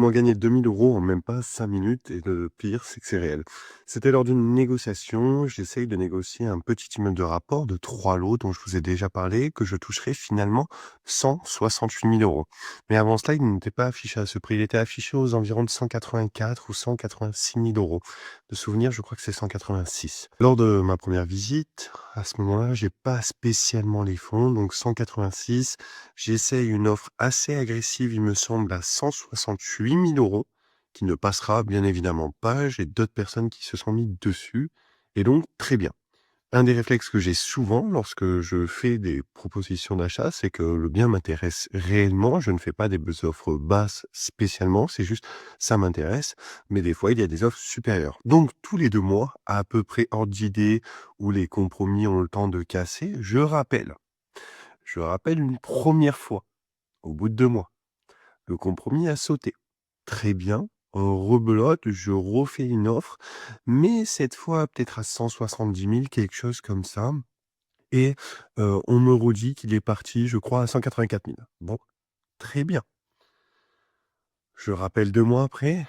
Moi, gagner 2 000 € en même pas 5 minutes et le pire, c'est que c'est réel. C'était lors d'une négociation, j'essaye de négocier un petit immeuble de rapport de 3 lots dont je vous ai déjà parlé, que je toucherai finalement 168 000 €. Mais avant cela, il n'était pas affiché à ce prix, il était affiché aux environs de 184 ou 186 000 €. De souvenir, je crois que c'est 186. Lors de ma première visite, à ce moment-là, j'ai pas spécialement les fonds, donc 186. J'essaye une offre assez agressive, il me semble, à 168 000 €, qui ne passera bien évidemment pas. J'ai d'autres personnes qui se sont mis dessus et donc très bien. Un des réflexes que j'ai souvent lorsque je fais des propositions d'achat, c'est que le bien m'intéresse réellement. Je ne fais pas des offres basses spécialement, c'est juste ça m'intéresse, mais des fois il y a des offres supérieures. Donc tous les 2 mois, à peu près ordre d'idée, où les compromis ont le temps de casser, je rappelle. Je rappelle une première fois. Au bout de 2 mois, le compromis a sauté. Très bien, rebelote, je refais une offre, mais cette fois peut-être à 170 000, quelque chose comme ça et on me redit qu'il est parti, je crois, à 184 000. Bon, très bien. Je rappelle 2 mois après,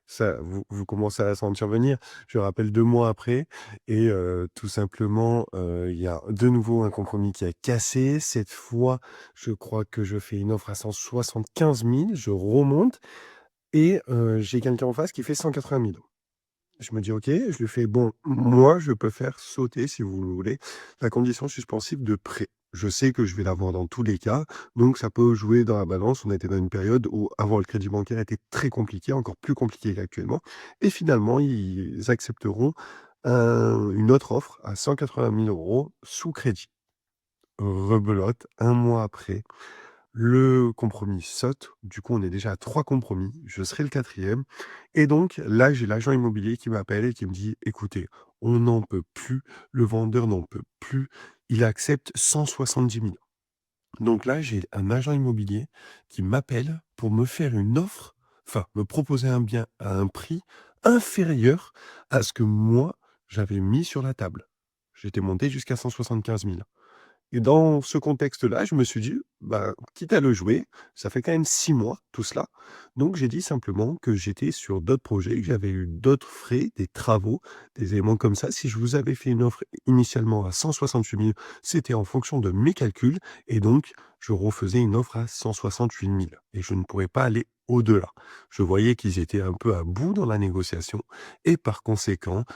ça vous commencez à sentir venir. Je rappelle 2 mois après et tout simplement, il y a de nouveau un compromis qui a cassé. Cette fois, je crois que je fais une offre à 175 000, je remonte et j'ai quelqu'un en face qui fait 180 000. Je me dis: «OK», je lui fais: «Bon, moi, je peux faire sauter, si vous le voulez, la condition suspensive de prêt. Je sais que je vais l'avoir dans tous les cas, donc ça peut jouer dans la balance». On était dans une période où avoir le crédit bancaire était très compliqué, encore plus compliqué qu'actuellement et finalement, ils accepteront une autre offre à 180 000 € sous crédit. Rebelote, un mois après, le compromis saute. Du coup, on est déjà à 3 compromis. Je serai le quatrième. Et donc, là, j'ai l'agent immobilier qui m'appelle et qui me dit: «Écoutez, on n'en peut plus, le vendeur n'en peut plus, il accepte 170 000». Donc là, j'ai un agent immobilier qui m'appelle pour me faire une offre, enfin, me proposer un bien à un prix inférieur à ce que moi, j'avais mis sur la table. J'étais monté jusqu'à 175 000. Et dans ce contexte-là, je me suis dit: «Bah, quitte à le jouer», ça fait quand même 6 mois tout cela. Donc j'ai dit simplement que j'étais sur d'autres projets, que j'avais eu d'autres frais, des travaux, des éléments comme ça. Si je vous avais fait une offre initialement à 168 000, c'était en fonction de mes calculs et donc je refaisais une offre à 168 000 et je ne pourrais pas aller au-delà. Je voyais qu'ils étaient un peu à bout dans la négociation et par conséquent,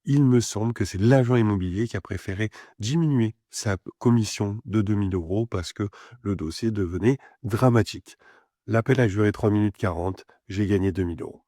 il me semble que c'est l'agent immobilier qui a préféré diminuer sa commission de 2 000 € parce que le dossier devenait dramatique. L'appel a duré 3 minutes 40, j'ai gagné 2 000 €.